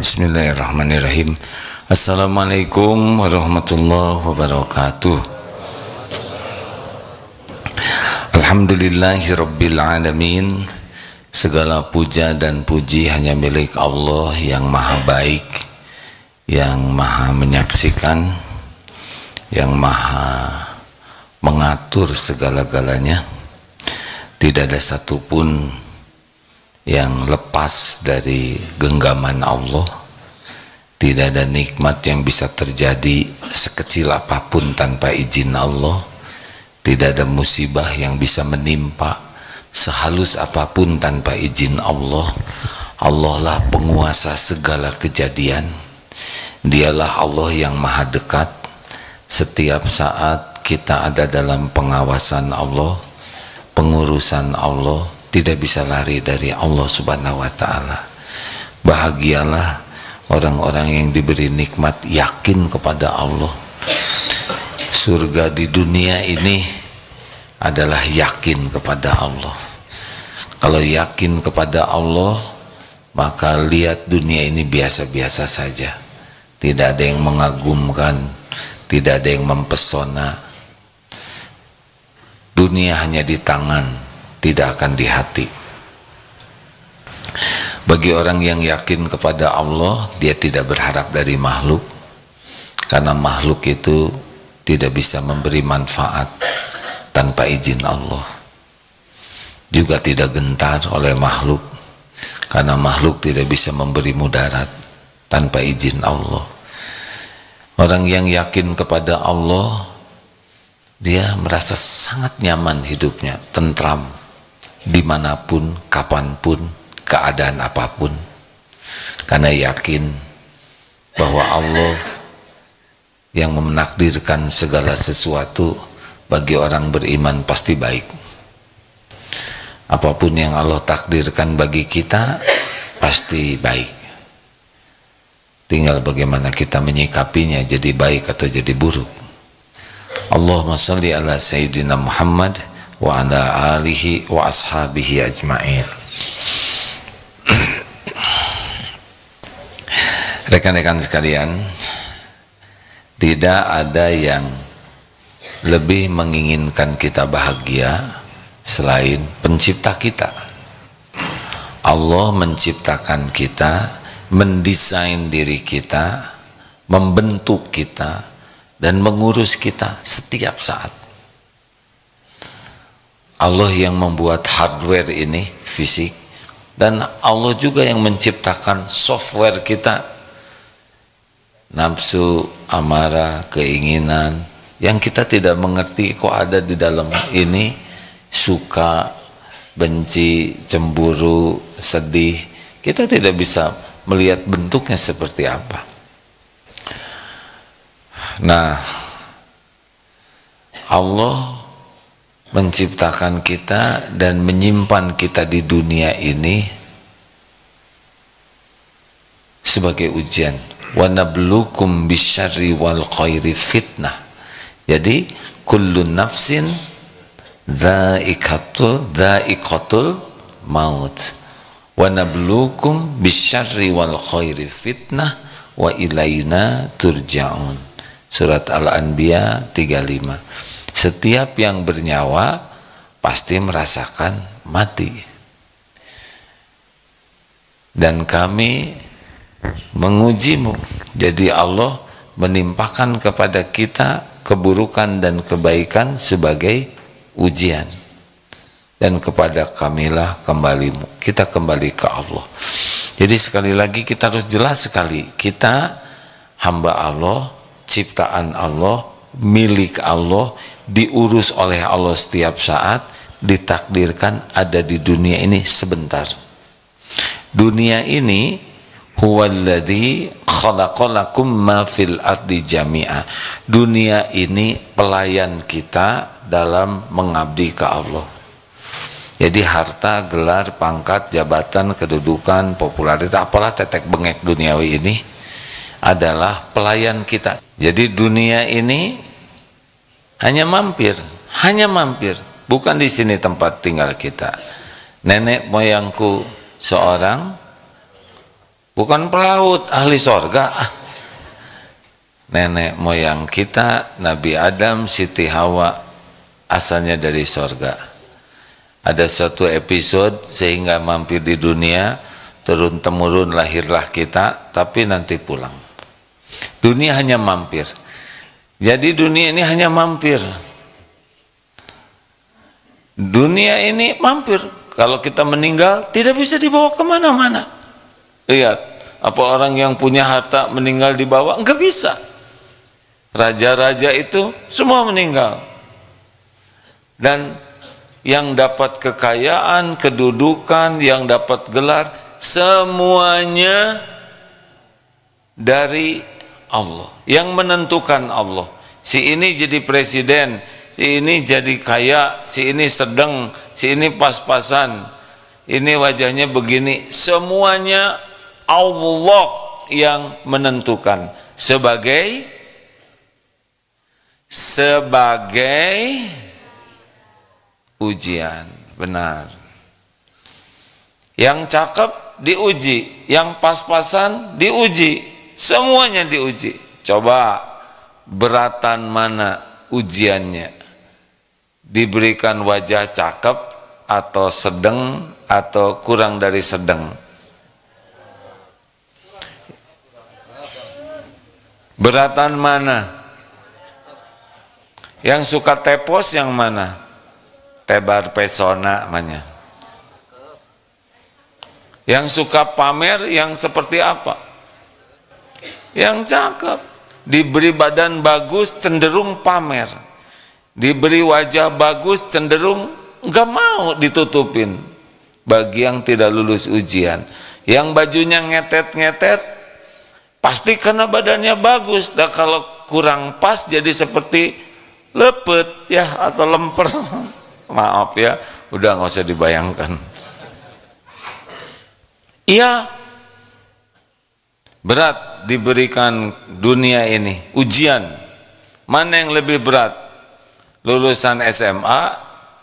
Bismillahirrahmanirrahim. Assalamualaikum warahmatullahi wabarakatuh. Alhamdulillahirabbil alamin. Segala puja dan puji hanya milik Allah yang maha baik, yang maha menyaksikan, yang maha mengatur segala-galanya. Tidak ada satupun yang lepas dari genggaman Allah. Tidak ada nikmat yang bisa terjadi sekecil apapun tanpa izin Allah. Tidak ada musibah yang bisa menimpa sehalus apapun tanpa izin Allah. Allah lah penguasa segala kejadian. Dialah Allah yang maha dekat. Setiap saat kita ada dalam pengawasan Allah, pengurusan Allah. Tidak bisa lari dari Allah Subhanahu wa ta'ala. Bahagialah orang-orang yang diberi nikmat yakin kepada Allah. Surga di dunia ini adalah yakin kepada Allah. Kalau yakin kepada Allah, maka lihat dunia ini biasa-biasa saja. Tidak ada yang mengagumkan, tidak ada yang mempesona. Dunia hanya di tangan, tidak akan di hati. Bagi orang yang yakin kepada Allah, dia tidak berharap dari makhluk, karena makhluk itu tidak bisa memberi manfaat tanpa izin Allah. Juga tidak gentar oleh makhluk, karena makhluk tidak bisa memberi mudarat tanpa izin Allah. Orang yang yakin kepada Allah, dia merasa sangat nyaman hidupnya, tentram, dimanapun, kapanpun, keadaan apapun, karena yakin bahwa Allah yang menakdirkan segala sesuatu bagi orang beriman pasti baik. Apapun yang Allah takdirkan bagi kita pasti baik. Tinggal bagaimana kita menyikapinya, jadi baik atau jadi buruk. Allahumma shalli ala Sayyidina Muhammad wa ala alihi wa ashabihi ajma'in. Rekan-rekan sekalian, tidak ada yang lebih menginginkan kita bahagia selain pencipta kita. Allah menciptakan kita, mendesain diri kita, membentuk kita, dan mengurus kita setiap saat. Allah yang membuat hardware ini, fisik, dan Allah juga yang menciptakan software kita, nafsu, amarah, keinginan, yang kita tidak mengerti kok ada di dalam ini, suka, benci, cemburu, sedih. Kita tidak bisa melihat bentuknya seperti apa. Nah, Allah menciptakan kita dan menyimpan kita di dunia ini sebagai ujian. Wa nabluukum bisyarri wal khairi fitnah. Jadi kullu nafsin dha'iqatul maut. Wa nabluukum bisyarri wal khairi fitnah wa ilaina turja'un. Surat Al-Anbiya 35. Setiap yang bernyawa pasti merasakan mati. Dan kami mengujimu. Jadi Allah menimpakan kepada kita keburukan dan kebaikan sebagai ujian. Dan kepada kamilah kembalimu. Kita kembali ke Allah. Jadi sekali lagi kita harus jelas sekali. Kita hamba Allah, ciptaan Allah, milik Allah, diurus oleh Allah setiap saat, ditakdirkan ada di dunia ini sebentar. Dunia ini huwallazi khalaqalakum ma fil ardi jami'a. Dunia ini pelayan kita dalam mengabdi ke Allah. Jadi harta, gelar, pangkat, jabatan, kedudukan, popularitas, apalah tetek bengek duniawi ini adalah pelayan kita. Jadi dunia ini hanya mampir, bukan di sini tempat tinggal kita. Nenek moyangku seorang bukan pelaut, ahli sorga. Nenek moyang kita, Nabi Adam, Siti Hawa, asalnya dari sorga. Ada satu episode sehingga mampir di dunia, turun-temurun lahirlah kita, tapi nanti pulang. Dunia hanya mampir. Jadi dunia ini hanya mampir. Dunia ini mampir. Kalau kita meninggal, tidak bisa dibawa kemana-mana. Lihat, apa orang yang punya harta meninggal dibawa? Enggak bisa. Raja-raja itu semua meninggal. Dan yang dapat kekayaan, kedudukan, yang dapat gelar, semuanya dari Allah. Yang menentukan Allah. Si ini jadi presiden, si ini jadi kaya, si ini sedang, si ini pas-pasan, ini wajahnya begini. Semuanya Allah yang menentukan sebagai ujian. Benar. Yang cakep diuji, yang pas-pasan diuji, semuanya diuji. Coba beratan mana ujiannya? Diberikan wajah cakep atau sedang atau kurang dari sedang? Beratan mana? Yang suka tepos yang mana? Tebar pesona namanya. Yang suka pamer yang seperti apa? Yang cakep. Diberi badan bagus cenderung pamer. Diberi wajah bagus cenderung nggak mau ditutupin. Bagi yang tidak lulus ujian. Yang bajunya ngetet-ngetet pasti karena badannya bagus. Dan kalau kurang pas jadi seperti lepet ya atau lemper. Maaf ya, udah nggak usah dibayangkan. Iya, berat diberikan dunia ini ujian. Mana yang lebih berat? Lulusan SMA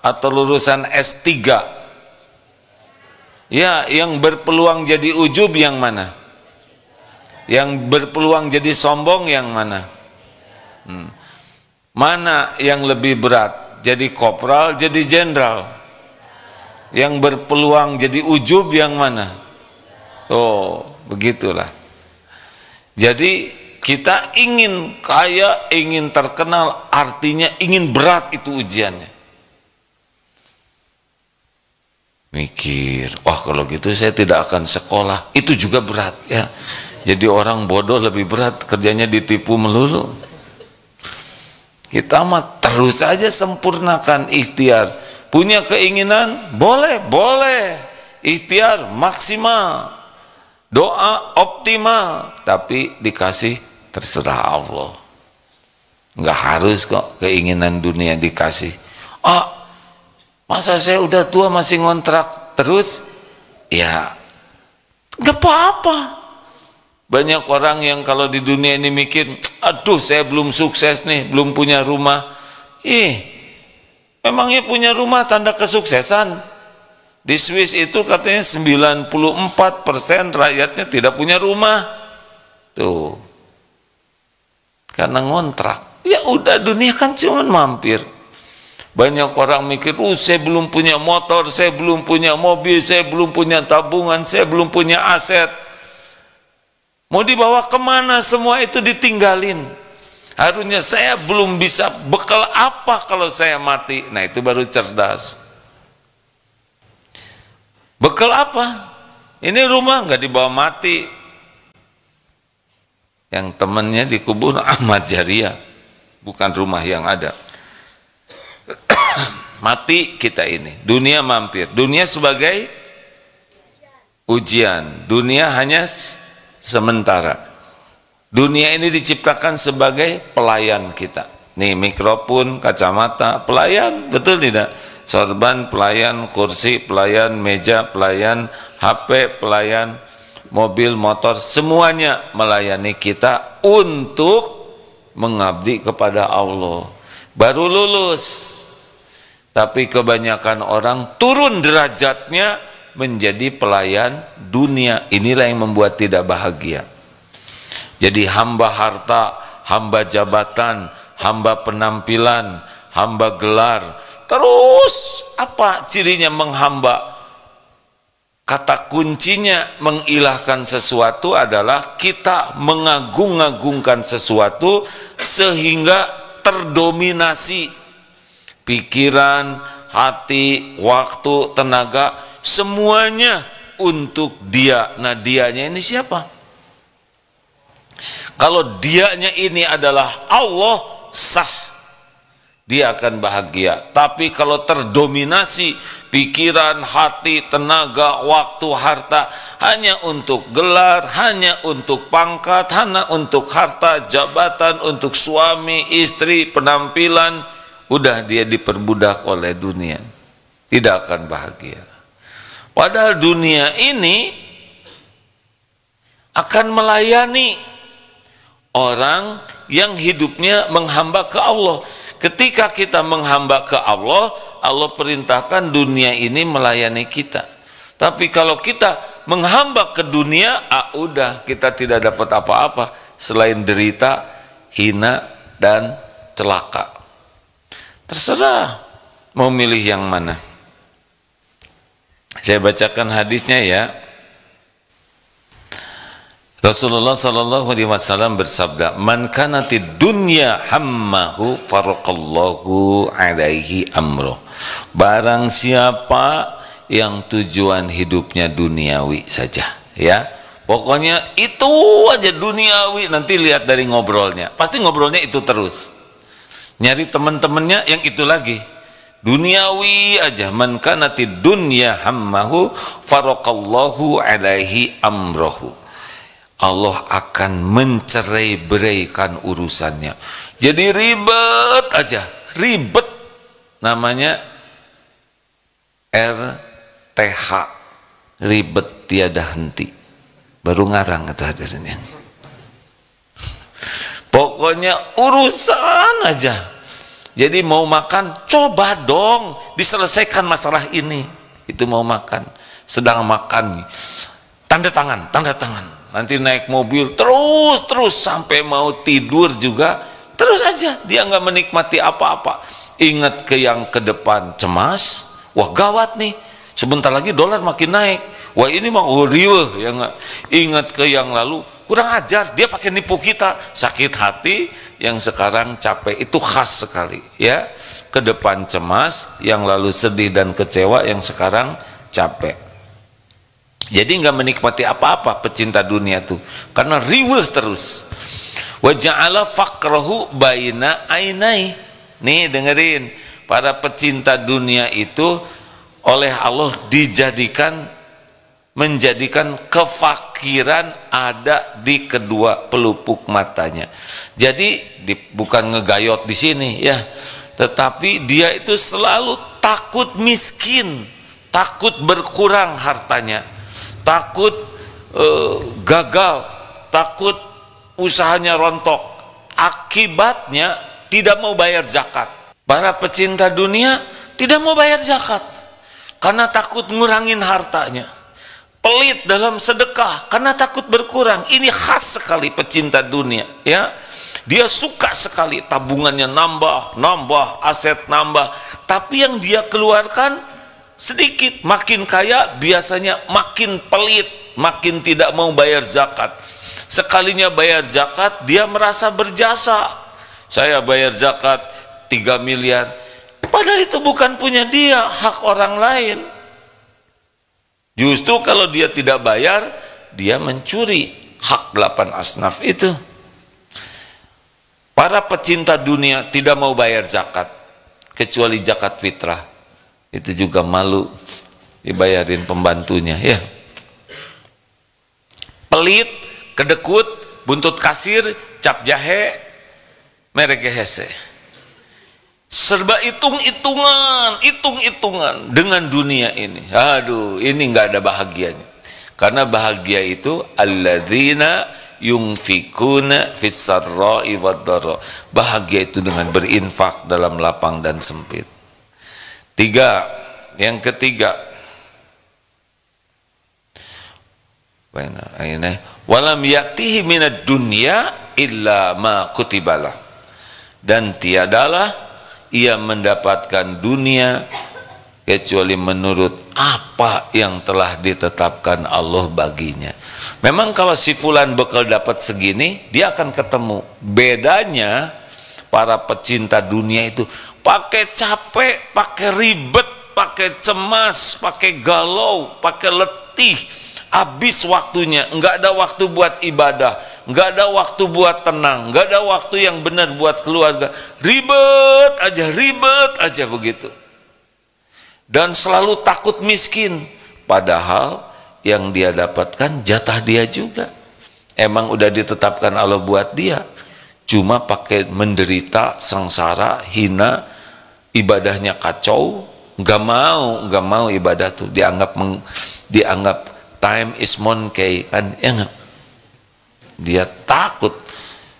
atau lulusan S3? Ya, yang berpeluang jadi ujub yang mana? Yang berpeluang jadi sombong yang mana? Mana yang lebih berat? Jadi kopral, jadi jenderal? Yang berpeluang jadi ujub yang mana? Oh, begitulah. Jadi kita ingin kaya, ingin terkenal, artinya ingin berat itu ujiannya. Mikir, wah kalau gitu saya tidak akan sekolah, itu juga berat ya. Jadi orang bodoh lebih berat, kerjanya ditipu melulu. Kita mah terus saja sempurnakan ikhtiar. Punya keinginan, boleh, boleh. Ikhtiar maksimal. Doa optimal. Tapi dikasih terserah Allah. Enggak harus kok keinginan dunia dikasih. Masa saya udah tua masih ngontrak terus? Ya, enggak apa-apa. Banyak orang yang kalau di dunia ini mikir, aduh saya belum sukses nih, belum punya rumah. Memangnya punya rumah tanda kesuksesan? Di Swiss itu katanya 94% rakyatnya tidak punya rumah. Tuh. Karena ngontrak. Ya udah, dunia kan cuma mampir. Banyak orang mikir, saya belum punya motor, saya belum punya mobil, saya belum punya tabungan, saya belum punya aset. Mau dibawa kemana semua itu ditinggalin. Harusnya saya belum bisa bekal apa kalau saya mati. Nah itu baru cerdas. Bekal apa? Ini rumah nggak dibawa mati. Yang temannya dikubur Ahmad Jariah. Bukan rumah yang ada. Mati kita ini. Dunia mampir. Dunia sebagai ujian. Dunia hanya sementara. Dunia ini diciptakan sebagai pelayan kita. Nih mikrofon, kacamata, pelayan, betul tidak? Sorban pelayan, kursi pelayan, meja pelayan, HP pelayan, mobil, motor, semuanya melayani kita untuk mengabdi kepada Allah. Baru lulus. Tapi kebanyakan orang turun derajatnya menjadi pelayan dunia. Inilah yang membuat tidak bahagia. Jadi hamba harta, hamba jabatan, hamba penampilan, hamba gelar. Terus apa cirinya menghamba? Kata kuncinya mengilahkan sesuatu adalah kita mengagung-agungkan sesuatu sehingga terdominasi pikiran, hati, waktu, tenaga, semuanya untuk dia. Nah, dianya ini siapa? Kalau dianya ini adalah Allah, sah, dia akan bahagia. Tapi kalau terdominasi pikiran, hati, tenaga, waktu, harta hanya untuk gelar, hanya untuk pangkat, hanya untuk harta, jabatan, untuk suami, istri, penampilan, udah dia diperbudak oleh dunia, tidak akan bahagia. Padahal dunia ini akan melayani orang yang hidupnya menghamba ke Allah. Ketika kita menghamba ke Allah, Allah perintahkan dunia ini melayani kita. Tapi kalau kita menghamba ke dunia, udah kita tidak dapat apa-apa selain derita, hina, dan celaka. Terserah mau milih yang mana. Saya bacakan hadisnya ya. Rasulullah sallallahu alaihi wasallam bersabda, "Man kanatid dunya hammahu faraqallahu alaihi amroh." Barang siapa yang tujuan hidupnya duniawi saja, ya. Pokoknya itu aja duniawi, nanti lihat dari ngobrolnya. Pasti ngobrolnya itu terus. Nyari teman-temannya yang itu lagi. Duniawi aja. Man kanatid dunya hammahu faraqallahu alaihi amrohu. Allah akan mencerai-beraikan urusannya. Jadi ribet aja, ribet. Namanya RTH, ribet tiada henti. Baru ngarang kata hadirin yang. Pokoknya urusan aja. Jadi mau makan, coba dong diselesaikan masalah ini. Itu mau makan, sedang makan, tanda tangan, tanda tangan. Nanti naik mobil terus sampai mau tidur juga terus aja, dia nggak menikmati apa-apa. Ingat ke yang ke depan cemas, wah gawat nih, sebentar lagi dolar makin naik, wah ini mah riweuh ya nggak. Ingat ke yang lalu, kurang ajar, dia pakai nipu kita, sakit hati. Yang sekarang capek, itu khas sekali ya. Ke depan cemas, yang lalu sedih dan kecewa, yang sekarang capek. Jadi nggak menikmati apa-apa pecinta dunia tuh, karena riweuh terus. Wa ja'ala faqrahu baina ainai. Nih dengerin, para pecinta dunia itu oleh Allah menjadikan kefakiran ada di kedua pelupuk matanya. Jadi bukan ngegayot di sini ya, tetapi dia itu selalu takut miskin, takut berkurang hartanya, takut gagal, takut usahanya rontok. Akibatnya tidak mau bayar zakat. Para pecinta dunia tidak mau bayar zakat karena takut ngurangin hartanya. Pelit dalam sedekah karena takut berkurang. Ini khas sekali pecinta dunia ya. Dia suka sekali tabungannya nambah, aset nambah, tapi yang dia keluarkan sedikit. Makin kaya biasanya makin pelit, makin tidak mau bayar zakat. Sekalinya bayar zakat dia merasa berjasa. Saya bayar zakat 3 miliar, padahal itu bukan punya dia, hak orang lain. Justru kalau dia tidak bayar, dia mencuri hak 8 asnaf itu. Para pecinta dunia tidak mau bayar zakat, kecuali zakat fitrah. Itu juga malu dibayarin pembantunya ya. Pelit, kedekut, buntut kasir, cap jahe, merek hese. Serba hitung-hitungan dengan dunia ini. Aduh, ini nggak ada bahagianya. Karena bahagia itu alladzina yunfikuna fis sarra'i wad dharra. Bahagia itu dengan berinfak dalam lapang dan sempit. Yang ketiga, walam yatihi minad dunya illa ma kutibalah, dan tiadalah ia mendapatkan dunia kecuali menurut apa yang telah ditetapkan Allah baginya. Memang kalau si fulan bekal dapat segini, dia akan ketemu. Bedanya para pecinta dunia itu pakai capek, pakai ribet, pakai cemas, pakai galau, pakai letih, habis waktunya, nggak ada waktu buat ibadah, nggak ada waktu buat tenang, nggak ada waktu yang benar buat keluarga, ribet aja begitu. Dan selalu takut miskin, padahal yang dia dapatkan jatah dia juga, emang udah ditetapkan Allah buat dia, cuma pakai menderita, sengsara, hina, ibadahnya kacau, nggak mau ibadah tuh, dianggap time is monkey kan, ya nggak? Dia takut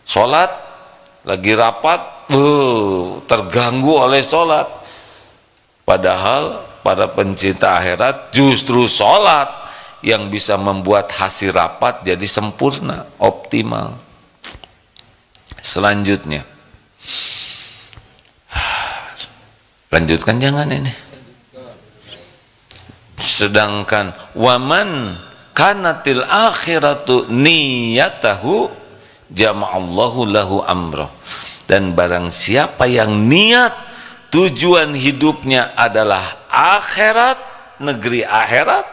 sholat lagi rapat, terganggu oleh sholat. Padahal para pencinta akhirat justru sholat yang bisa membuat hasil rapat jadi sempurna, optimal. Selanjutnya, lanjutkan jangan ini. Sedangkan waman kanatil akhiratu niyatahu jama'allahu lahu amroh, dan barang siapa yang niat tujuan hidupnya adalah akhirat, negeri akhirat,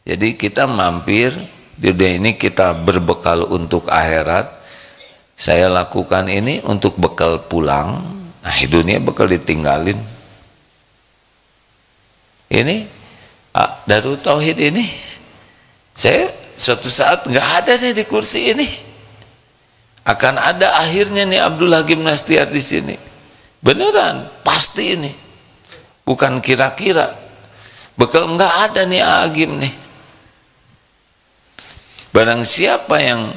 jadi kita mampir di dunia ini, kita berbekal untuk akhirat. Saya lakukan ini untuk bekal pulang, nah dunia bekal ditinggalin. Ini Darul Tauhid ini, saya suatu saat nggak ada nih di kursi ini, akan ada akhirnya nih Abdul Hakim Nastiar di sini. Beneran, pasti ini, bukan kira-kira. Bekal nggak ada nih Agim nih. Barang siapa yang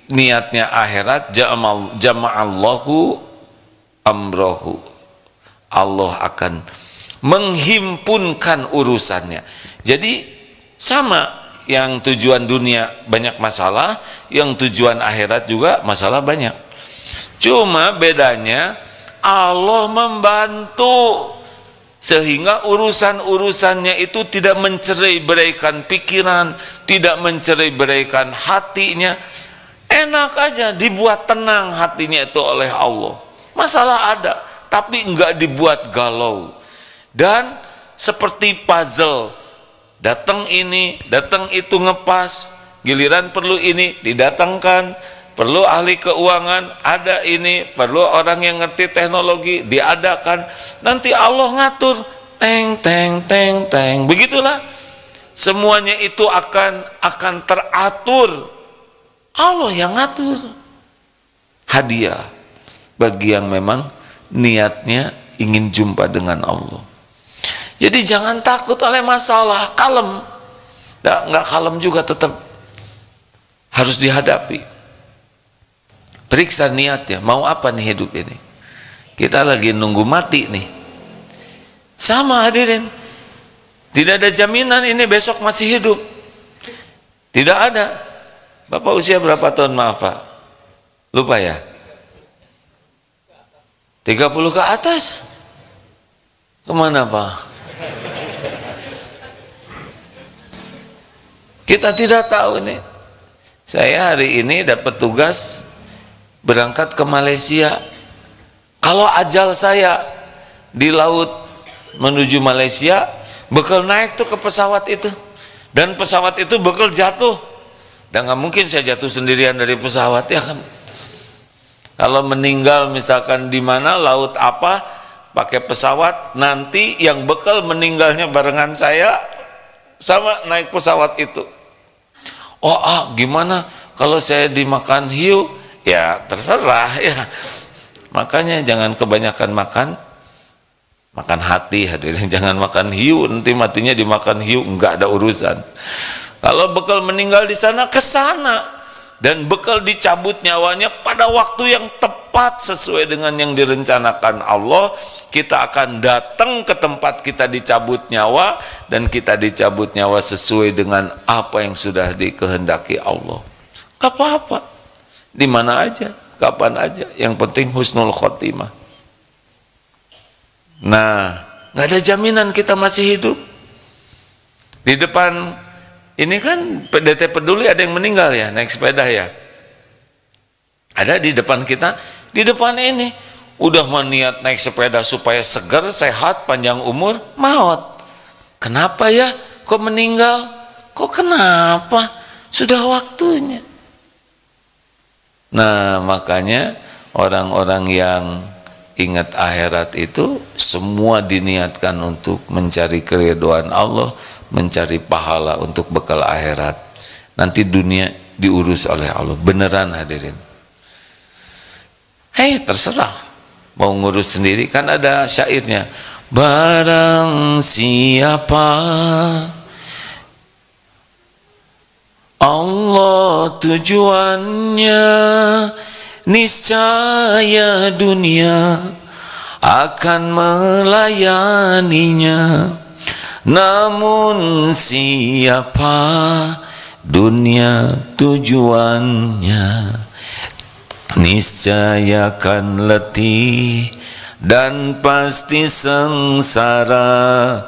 niatnya akhirat, jama'allahu amrohu, Allah akan menghimpunkan urusannya. Jadi sama, yang tujuan dunia banyak masalah, yang tujuan akhirat juga masalah banyak. Cuma bedanya Allah membantu sehingga urusan-urusannya itu tidak mencerai-beraikan pikiran, tidak mencerai-beraikan hatinya. Enak aja, dibuat tenang hatinya itu oleh Allah. Masalah ada, tapi enggak dibuat galau. Dan seperti puzzle, datang ini, datang itu ngepas, giliran perlu ini didatangkan, perlu ahli keuangan, ada ini, perlu orang yang ngerti teknologi, diadakan, nanti Allah ngatur, teng, begitulah. Semuanya itu akan teratur, Allah yang ngatur. Hadiah bagi yang memang niatnya ingin jumpa dengan Allah. Jadi jangan takut oleh masalah, kalem. Nggak kalem juga, tetap harus dihadapi. Periksa niatnya, mau apa nih hidup ini? Kita lagi nunggu mati nih. Sama hadirin, tidak ada jaminan ini besok masih hidup. Tidak ada. Bapak usia berapa tahun, maaf Pak? Lupa ya? 30 ke atas? Kemana Pak? Kita tidak tahu nih. Saya hari ini dapat tugas berangkat ke Malaysia. Kalau ajal saya di laut menuju Malaysia, bekal naik tuh ke pesawat itu, dan pesawat itu bekal jatuh. Dan nggak mungkin saya jatuh sendirian dari pesawat, ya kan? Kalau meninggal misalkan di mana, laut apa, pakai pesawat, nanti yang bekal meninggalnya barengan saya, sama naik pesawat itu. Oh gimana kalau saya dimakan hiu? Ya terserah ya. Makanya jangan kebanyakan makan hati, hadirin. Jangan makan hiu, nanti matinya dimakan hiu, enggak ada urusan. Kalau bekal meninggal di sana, ke sana, dan bekal dicabut nyawanya pada waktu yang tepat. tepat sesuai dengan yang direncanakan Allah, kita akan datang ke tempat kita dicabut nyawa, dan kita dicabut nyawa sesuai dengan apa yang sudah dikehendaki Allah. Gak apa-apa, di mana aja, kapan aja, yang penting husnul khotimah. Nah, gak ada jaminan kita masih hidup. Di depan ini kan PDT Peduli ada yang meninggal ya, naik sepeda ya. Ada di depan kita, di depan ini udah meniat naik sepeda supaya segar, sehat, panjang umur, maut. Kenapa ya? Kok meninggal? Kok kenapa? Sudah waktunya. Nah, makanya orang-orang yang ingat akhirat itu semua diniatkan untuk mencari keridhaan Allah, mencari pahala untuk bekal akhirat. Nanti dunia diurus oleh Allah. Beneran hadirin. Terserah mau ngurus sendiri, kan ada syairnya, barang siapa Allah tujuannya, niscaya dunia akan melayaninya. Namun siapa dunia tujuannya, niscaya akan letih dan pasti sengsara,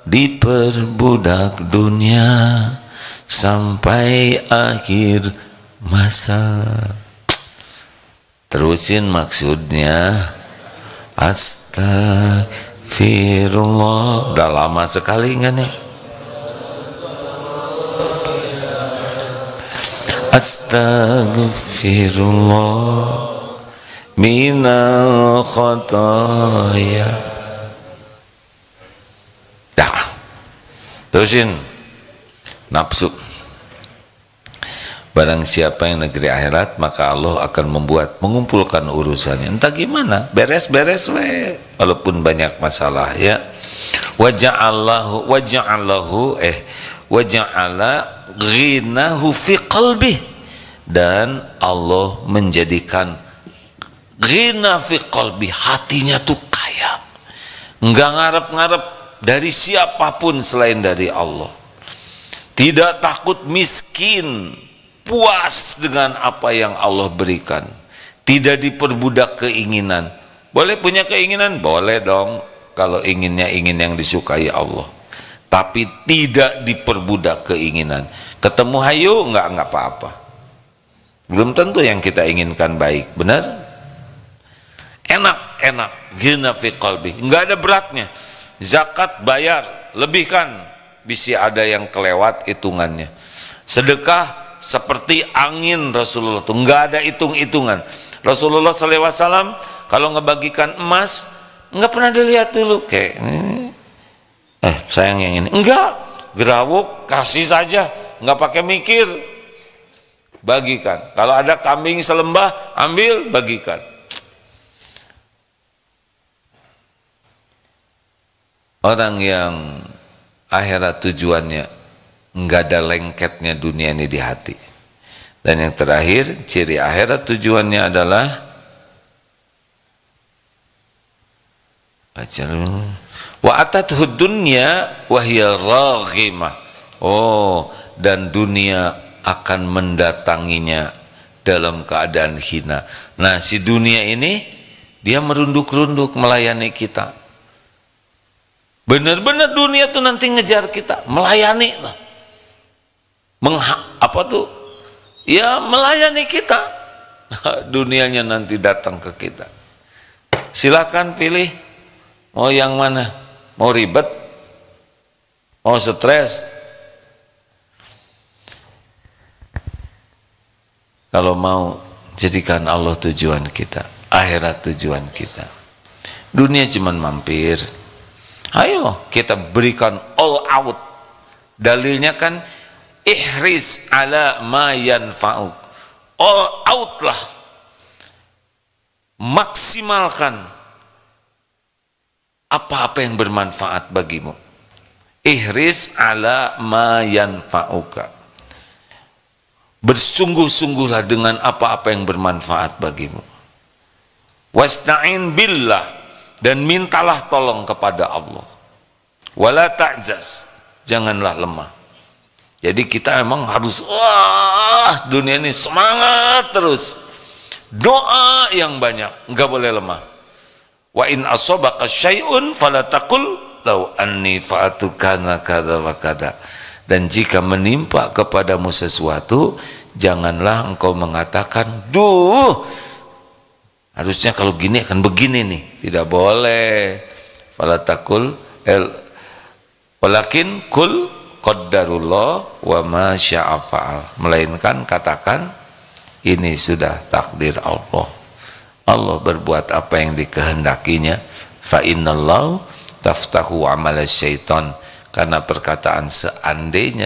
diperbudak dunia sampai akhir masa. Terusin maksudnya, astagfirullah. Udah lama sekali nggak nih? Astagfirullah minal khotoya. Dah, terusin. Nafsu. Barang siapa yang negeri akhirat, maka Allah akan mengumpulkan urusannya. Entah gimana, beres-beres we, walaupun banyak masalah ya. Waja'ala ghinahu fi qalbi, dan Allah menjadikan ghina fi qalbi, hatinya tuh kaya, enggak ngarep-ngarep dari siapapun selain dari Allah, tidak takut miskin, puas dengan apa yang Allah berikan, tidak diperbudak keinginan. Boleh punya keinginan? Boleh dong, kalau inginnya ingin yang disukai Allah, tapi tidak diperbudak keinginan. Ketemu hayu enggak apa-apa, belum tentu yang kita inginkan baik, benar? Enak ghina fi qalbi, enggak ada beratnya. Zakat bayar, lebihkan, bisa ada yang kelewat hitungannya. Sedekah seperti angin Rasulullah tuh, enggak ada hitung-hitungan. Rasulullah SAW kalau ngebagikan emas enggak pernah dilihat dulu kayak sayang yang ini, enggak, gerawuk kasih saja, enggak pakai mikir, bagikan. Kalau ada kambing selembah, ambil, bagikan. Orang yang akhirat tujuannya enggak ada lengketnya dunia ini di hati. Dan yang terakhir, ciri akhirat tujuannya adalah wa atathu dunya wa hiya raghimah. Oh, dan dunia akan mendatanginya dalam keadaan hina. Nah, si dunia ini dia merunduk-runduk melayani kita. Benar-benar dunia tuh nanti ngejar kita, melayani lah. Ya melayani kita. Dunianya nanti datang ke kita. Silakan pilih mau yang mana? Mau ribet? Mau stres? Kalau mau, jadikan Allah tujuan kita, akhirat tujuan kita. Dunia cuman mampir. Ayo kita berikan all out. Dalilnya kan ihris ala ma yanfa'uk. All out lah. Maksimalkan apa-apa yang bermanfaat bagimu. Ihris ala ma yanfa'uka. Bersungguh-sungguhlah dengan apa-apa yang bermanfaat bagimu. Wasta'in billah, dan mintalah tolong kepada Allah. Wala ta'jaz, janganlah lemah. Jadi kita emang harus dunia ini semangat terus, doa yang banyak, enggak boleh lemah. Wa in asabaka syai'un fala taqul law anni fa'atu kana kada wa kada. Dan jika menimpa kepadamu sesuatu, janganlah engkau mengatakan, duh, harusnya kalau gini akan begini nih. Tidak boleh. Fala taqul walakin kul qaddarullah wa ma syaa fa'al. Melainkan katakan, ini sudah takdir Allah. Allah berbuat apa yang dikehendakinya. Fa innallahu taftahu amala syaitan. Karena perkataan seandainya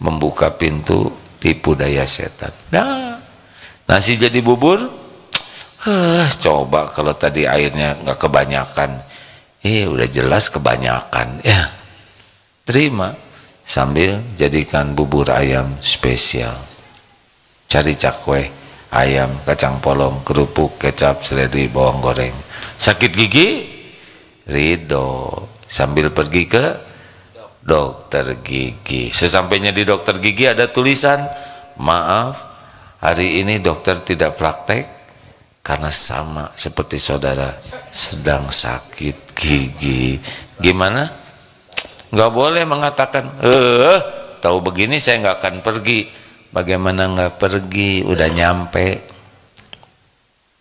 membuka pintu tipu daya setan. Nah, nasi jadi bubur, coba kalau tadi airnya nggak kebanyakan, udah jelas kebanyakan, ya terima, sambil jadikan bubur ayam spesial. Cari cakwe, ayam, kacang polong, kerupuk, kecap, seledri, bawang goreng. Sakit gigi, ridho, sambil pergi ke dokter gigi. Sesampainya di dokter gigi ada tulisan, maaf, hari ini dokter tidak praktek karena sama seperti saudara sedang sakit gigi. Gimana? Nggak boleh mengatakan, tahu begini saya nggak akan pergi. Bagaimana nggak pergi? Udah nyampe.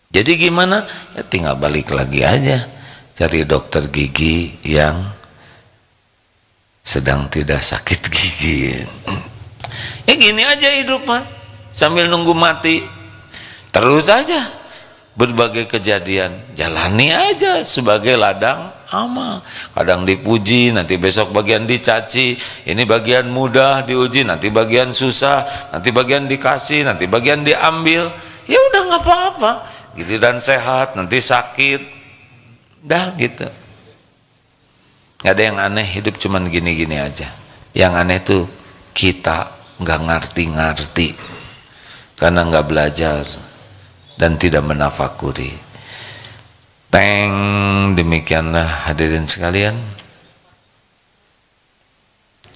Jadi gimana? Ya tinggal balik lagi aja, cari dokter gigi yang sedang tidak sakit gigi. Ya gini aja hidup mah, sambil nunggu mati terus aja. Berbagai kejadian jalani aja sebagai ladang amal. Kadang dipuji, nanti besok bagian dicaci. Ini bagian mudah diuji, nanti bagian susah, nanti bagian dikasih, nanti bagian diambil. Ya udah nggak apa-apa. Giliran sehat, nanti sakit. Dah gitu. Nggak ada yang aneh, hidup cuman gini-gini aja. Yang aneh tuh kita nggak ngerti-ngerti karena nggak belajar dan tidak menafakuri. Demikianlah hadirin sekalian.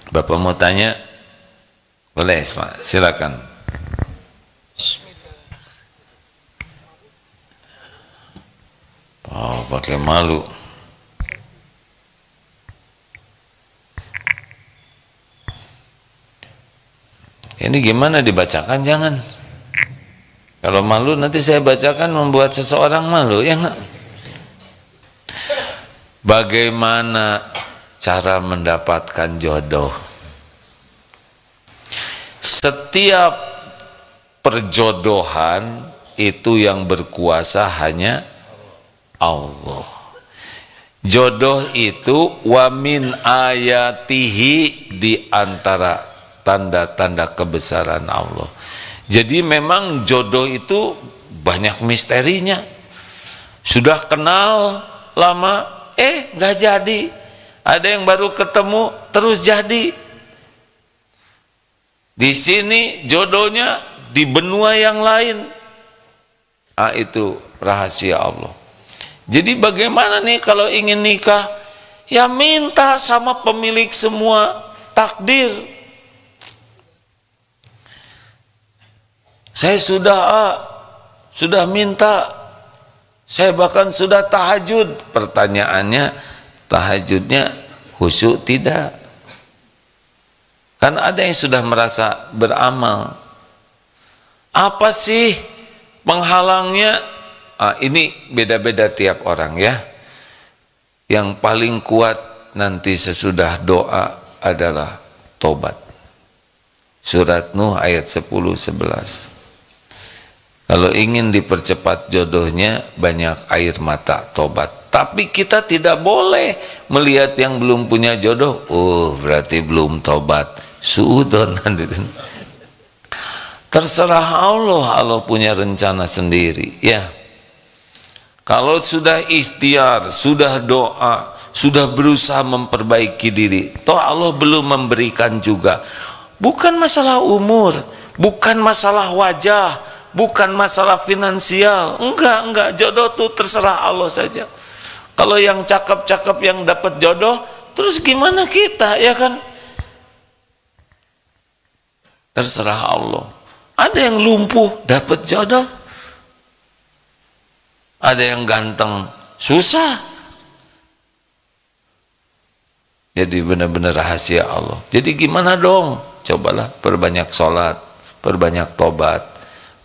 Bapak mau tanya? Boleh Pak, silakan. Oh, pakai malu. Ini gimana dibacakan? Jangan. Kalau malu nanti saya bacakan membuat seseorang malu, ya enggak? Bagaimana cara mendapatkan jodoh? Setiap perjodohan itu yang berkuasa hanya Allah. Jodoh itu wa min ayatihi, di antara tanda-tanda kebesaran Allah. Jadi memang jodoh itu banyak misterinya. Sudah kenal lama, nggak jadi. Ada yang baru ketemu terus jadi. Di sini jodohnya di benua yang lain. Itu rahasia Allah. Jadi bagaimana nih kalau ingin nikah? Ya minta sama pemilik semua takdir. Saya sudah minta, saya bahkan sudah tahajud. Pertanyaannya, tahajudnya khusyuk tidak? Kan ada yang sudah merasa beramal. Apa sih penghalangnya? Ini beda-beda tiap orang ya. Yang paling kuat nanti sesudah doa adalah tobat. Surat Nuh ayat 10-11. Kalau ingin dipercepat jodohnya, banyak air mata, tobat. Tapi kita tidak boleh melihat yang belum punya jodoh, berarti belum tobat. Suudon. Terserah Allah, Allah punya rencana sendiri. Ya, kalau sudah ikhtiar, sudah doa, sudah berusaha memperbaiki diri, toh Allah belum memberikan juga. Bukan masalah umur, bukan masalah wajah, bukan masalah finansial. Enggak, jodoh tuh terserah Allah saja. Kalau yang cakep-cakep yang dapat jodoh, terus gimana kita, ya kan? Terserah Allah. Ada yang lumpuh dapat jodoh, ada yang ganteng susah. Jadi benar-benar rahasia Allah. Jadi gimana dong? Cobalah perbanyak sholat, perbanyak tobat,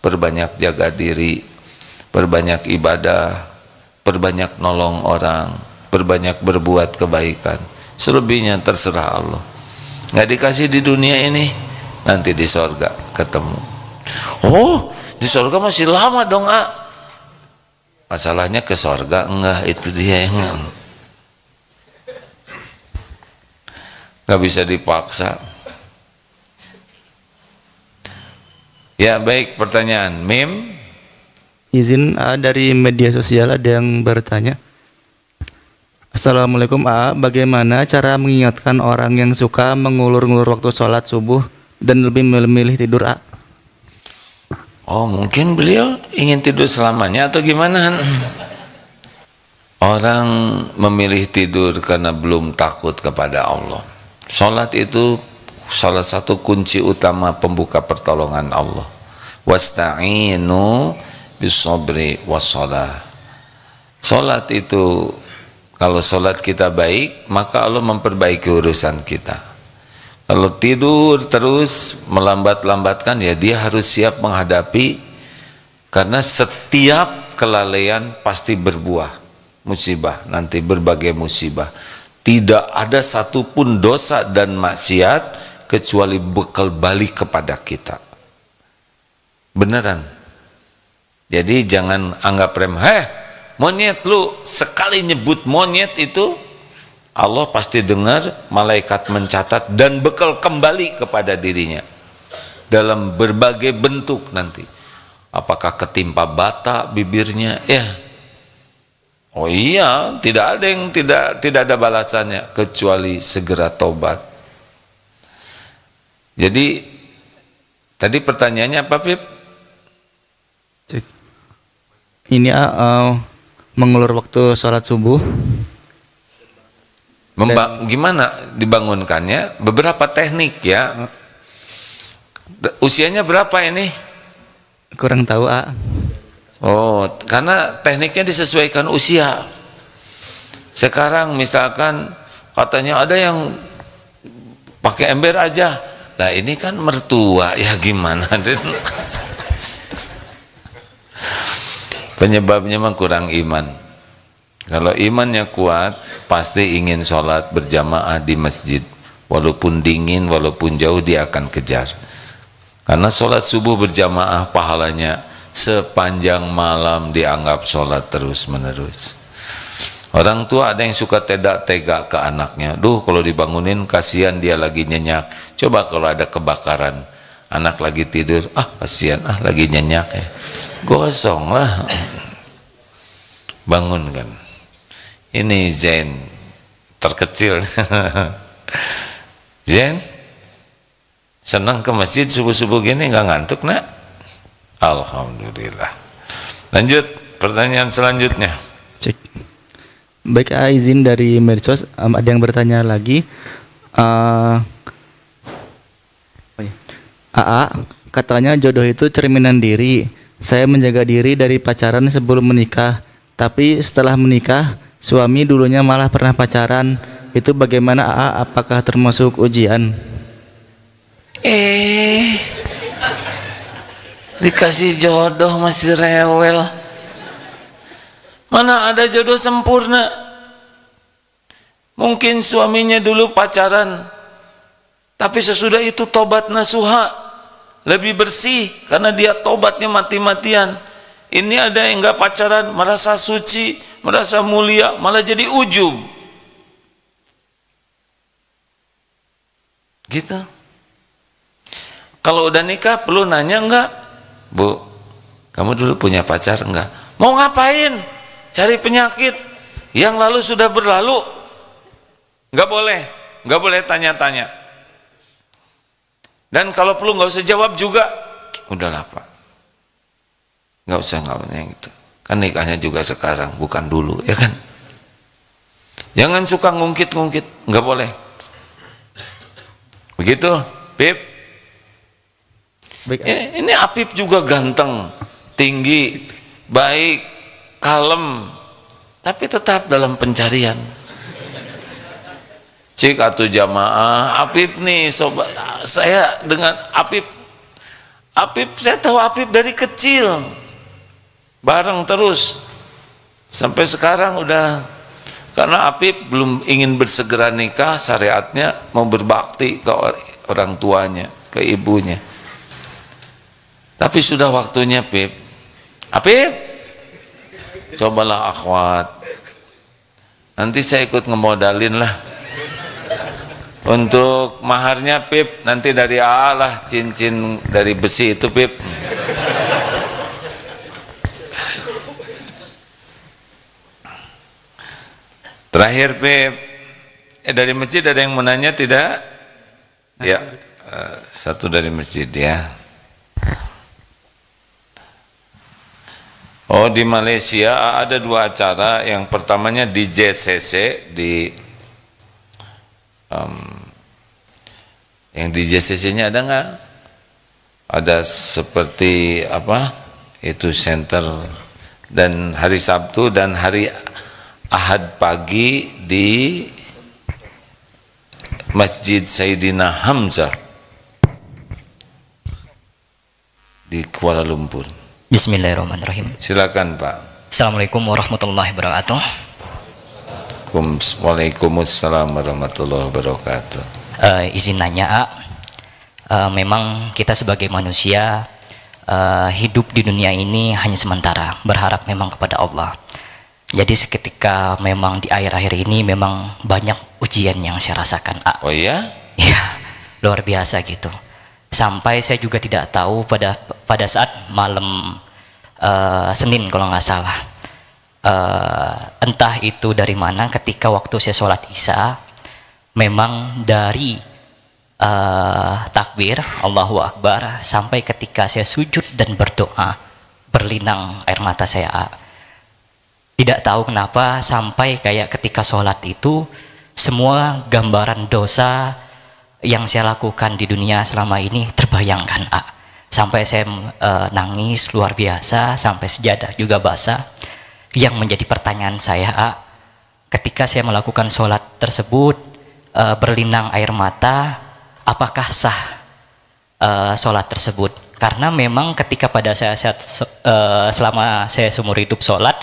perbanyak jaga diri, perbanyak ibadah, perbanyak nolong orang, perbanyak berbuat kebaikan. Selebihnya terserah Allah. Nggak dikasih di dunia ini, nanti di sorga ketemu. Oh, di sorga masih lama dong, masalahnya ke sorga enggak, itu dia yang nggak bisa dipaksa. Ya baik, pertanyaan Mim. Izin dari media sosial ada yang bertanya. Assalamualaikum bagaimana cara mengingatkan orang yang suka mengulur-ngulur waktu sholat subuh dan lebih memilih tidur Oh, mungkin beliau ingin tidur selamanya atau gimana? Orang memilih tidur karena belum takut kepada Allah. Sholat itu salah satu kunci utama pembuka pertolongan Allah. Wasta'inu bis-sabri was-shalah. Sholat itu, kalau sholat kita baik, maka Allah memperbaiki urusan kita. Kalau tidur terus melambat-lambatkan, ya dia harus siap menghadapi, karena setiap kelalaian pasti berbuah musibah, nanti berbagai musibah. Tidak ada satupun dosa dan maksiat kecuali bekal balik kepada kita. Beneran. Jadi jangan anggap remeh. Monyet lu, sekali nyebut monyet itu Allah pasti dengar, malaikat mencatat dan bekal kembali kepada dirinya dalam berbagai bentuk nanti. Apakah ketimpa bata bibirnya? Ya. Oh iya, tidak ada yang tidak ada balasannya kecuali segera tobat. Jadi tadi pertanyaannya apa, Pip? Ini mengulur waktu sholat subuh. Gimana dibangunkannya? Beberapa teknik ya. Usianya berapa ini? Kurang tahu Oh, karena tekniknya disesuaikan usia. Sekarang misalkan katanya ada yang pakai ember aja. Nah ini kan mertua, ya gimana? Penyebabnya memang kurang iman. Kalau imannya kuat, pasti ingin sholat berjamaah di masjid. Walaupun dingin, walaupun jauh, dia akan kejar. Karena sholat subuh berjamaah pahalanya sepanjang malam dianggap sholat terus menerus. Orang tua ada yang suka tega ke anaknya. Duh, kalau dibangunin kasihan dia lagi nyenyak. Coba kalau ada kebakaran, anak lagi tidur, kasihan, lagi nyenyak ya. Gosong lah. Bangunkan. Ini Zain terkecil. Zain senang ke masjid subuh-subuh gini, nggak ngantuk nak? Alhamdulillah. Lanjut pertanyaan selanjutnya. Cek. Baik, izin dari medsos, ada yang bertanya lagi. Katanya jodoh itu cerminan diri. Saya menjaga diri dari pacaran sebelum menikah, tapi setelah menikah suami dulunya malah pernah pacaran. Itu bagaimana apakah termasuk ujian? Dikasih jodoh masih rewel. Mana ada jodoh sempurna? Mungkin suaminya dulu pacaran, tapi sesudah itu tobat nasuha, lebih bersih karena dia tobatnya mati-matian. Ini ada yang enggak pacaran, merasa suci, merasa mulia, malah jadi ujub. Gitu. Kalau udah nikah perlu nanya enggak? Bu, kamu dulu punya pacar enggak? Mau ngapain? Cari penyakit yang lalu sudah berlalu. Enggak boleh tanya-tanya. Dan kalau perlu enggak usah jawab juga. Udahlah Pak. nggak usah yang itu. Kan nikahnya juga sekarang, bukan dulu, ya kan? Jangan suka ngungkit-ngungkit, nggak boleh. Begitu, Pip. Ini Apip juga ganteng, tinggi, baik, kalem, tapi tetap dalam pencarian. Cik atau jamaah, Apip nih, sobat saya dengan Apip, saya tahu Apip dari kecil, bareng terus, sampai sekarang udah, karena Apip belum ingin bersegera nikah, syariatnya mau berbakti ke orang tuanya, ke ibunya. Tapi sudah waktunya, Pip. Apip, cobalah akhwat. Nanti saya ikut ngemodalin lah. Untuk maharnya, Pip, nanti dari AA lah, cincin dari besi itu, Pip. Terakhir, Pip. Dari masjid ada yang mau nanya tidak? Ya, satu dari masjid ya. Oh, di Malaysia ada 2 acara. Yang pertamanya di JCC, yang di JCC-nya ada nggak? Ada seperti apa? Itu center. Dan hari Sabtu dan hari Ahad pagi di Masjid Sayyidina Hamzah di Kuala Lumpur. Bismillahirrahmanirrahim. Silakan, Pak. Assalamualaikum warahmatullahi wabarakatuh. Waalaikumsalam warahmatullahi wabarakatuh. Izin nanya, memang kita sebagai manusia hidup di dunia ini hanya sementara, berharap memang kepada Allah. Jadi seketika memang di akhir-akhir ini memang banyak ujian yang saya rasakan. Oh iya? Iya, luar biasa gitu. Sampai saya juga tidak tahu pada saat malam Senin kalau nggak salah, entah itu dari mana, ketika waktu saya sholat Isya, memang dari takbir Allahu Akbar sampai ketika saya sujud dan berdoa, berlinang air mata saya. Tidak tahu kenapa sampai kayak ketika sholat itu semua gambaran dosa yang saya lakukan di dunia selama ini terbayangkan, sampai saya nangis luar biasa, sampai sejadah juga basah. Yang menjadi pertanyaan saya, ketika saya melakukan sholat tersebut, berlinang air mata, apakah sah sholat tersebut? Karena memang ketika pada saya selama saya seumur hidup sholat,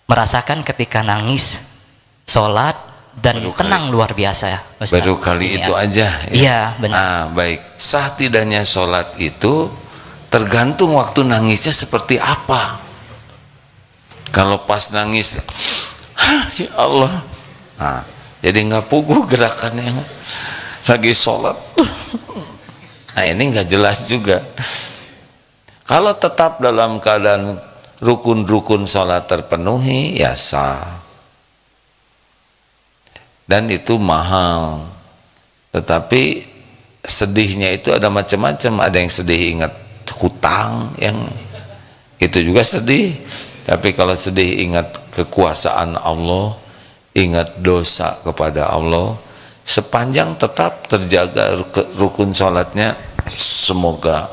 merasakan ketika nangis sholat dan tenang luar biasa, Ustaz. Baru kali itu aja ya? Iya, benar. Baik, sah tidaknya sholat itu tergantung waktu nangisnya seperti apa. Kalau pas nangis, ya Allah, jadi nggak puguh gerakannya, lagi sholat, ini nggak jelas juga. Kalau tetap dalam keadaan rukun-rukun sholat terpenuhi, ya sah. Dan itu mahal. Tetapi sedihnya itu ada macam-macam. Ada yang sedih ingat hutang, yang itu juga sedih. Tapi kalau sedih ingat kekuasaan Allah, ingat dosa kepada Allah, sepanjang tetap terjaga rukun sholatnya, semoga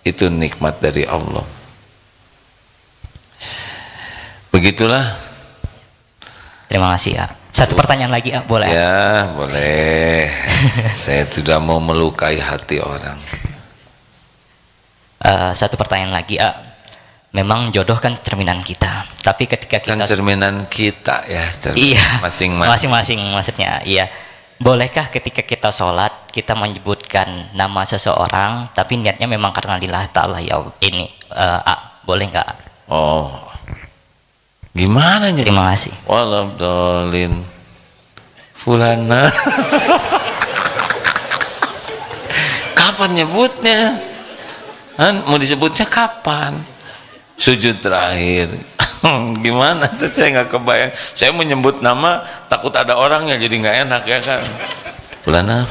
itu nikmat dari Allah. Begitulah. Terima kasih, ya. Satu pertanyaan lagi, ya, boleh? Ya, boleh. Saya tidak mau melukai hati orang. Satu pertanyaan lagi, ya. Memang jodoh kan cerminan kita. Tapi ketika kita... Kan cerminan kita, ya. Iya. Masing-masing maksudnya, iya. Bolehkah ketika kita sholat, kita menyebutkan nama seseorang, tapi niatnya memang karena lillah ta'ala, ya ini, boleh nggak? Oh, gimana nih? Terima kasih. Walabdolin fulana. Kapan nyebutnya? Mau disebutnya kapan? Sujud terakhir. Gimana tuh, saya nggak kebayang. Saya menyebut nama takut ada orangnya, jadi nggak enak, ya kan? Fulana.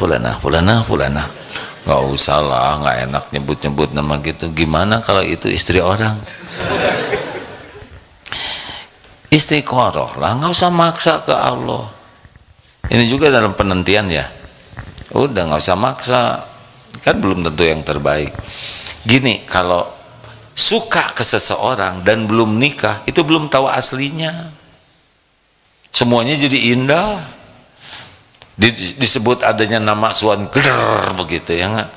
Nggak usah lah, nggak enak nyebut-nyebut nama gitu. Gimana kalau itu istri orang? Istiqoroh lah, nggak usah maksa ke Allah. Ini juga dalam penantian ya, udah nggak usah maksa, kan belum tentu yang terbaik. Gini, kalau suka ke seseorang dan belum nikah, itu belum tahu aslinya. Semuanya jadi indah, disebut adanya nama Suan Geder begitu ya nggak?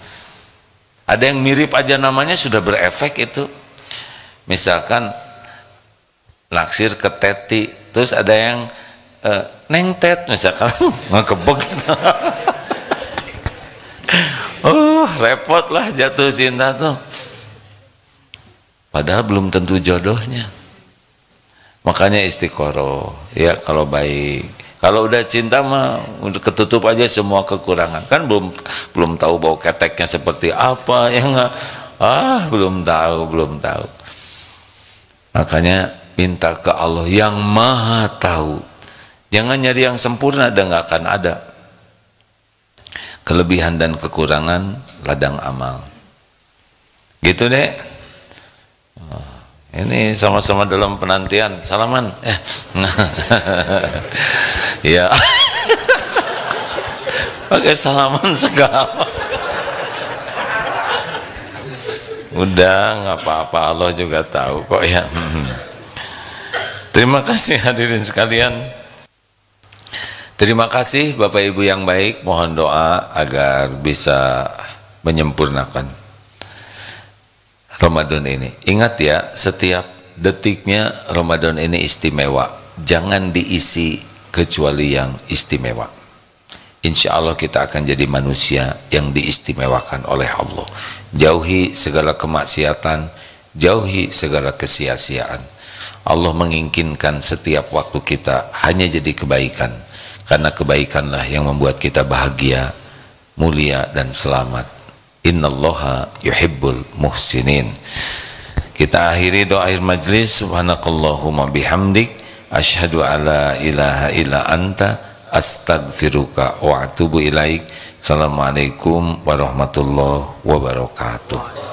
Ada yang mirip aja namanya sudah berefek itu. Misalkan naksir ke Teti, terus ada yang Neng Tet misalkan, ngekebek gitu. Repot lah jatuh cinta tuh, padahal belum tentu jodohnya. Makanya istiqoroh ya kalau baik. Kalau udah cinta mah udah ketutup aja semua kekurangan, kan belum tahu bau keteknya seperti apa ya nggak, belum tahu. Makanya minta ke Allah yang maha tahu, jangan nyari yang sempurna, dan nggak akan ada. Kelebihan dan kekurangan ladang amal, gitu deh. Ini sama-sama dalam penantian, salaman ya pakai salaman segala. Udah nggak apa-apa, Allah juga tahu kok ya. Terima kasih hadirin sekalian. Terima kasih Bapak Ibu yang baik, mohon doa agar bisa menyempurnakan Ramadan ini. Ingat ya, setiap detiknya Ramadan ini istimewa, jangan diisi kecuali yang istimewa. Insya Allah kita akan jadi manusia yang diistimewakan oleh Allah. Jauhi segala kemaksiatan, jauhi segala kesia-siaan. Allah menginginkan setiap waktu kita hanya jadi kebaikan, karena kebaikanlah yang membuat kita bahagia, mulia dan selamat. Innallaha yuhibbul muhsinin. Kita akhiri doa akhir majlis. Subhanakallahumma bihamdik, asyhadu alla ilaha illa anta, astaghfiruka wa atubu ilaik. Assalamualaikum warahmatullahi wabarakatuh.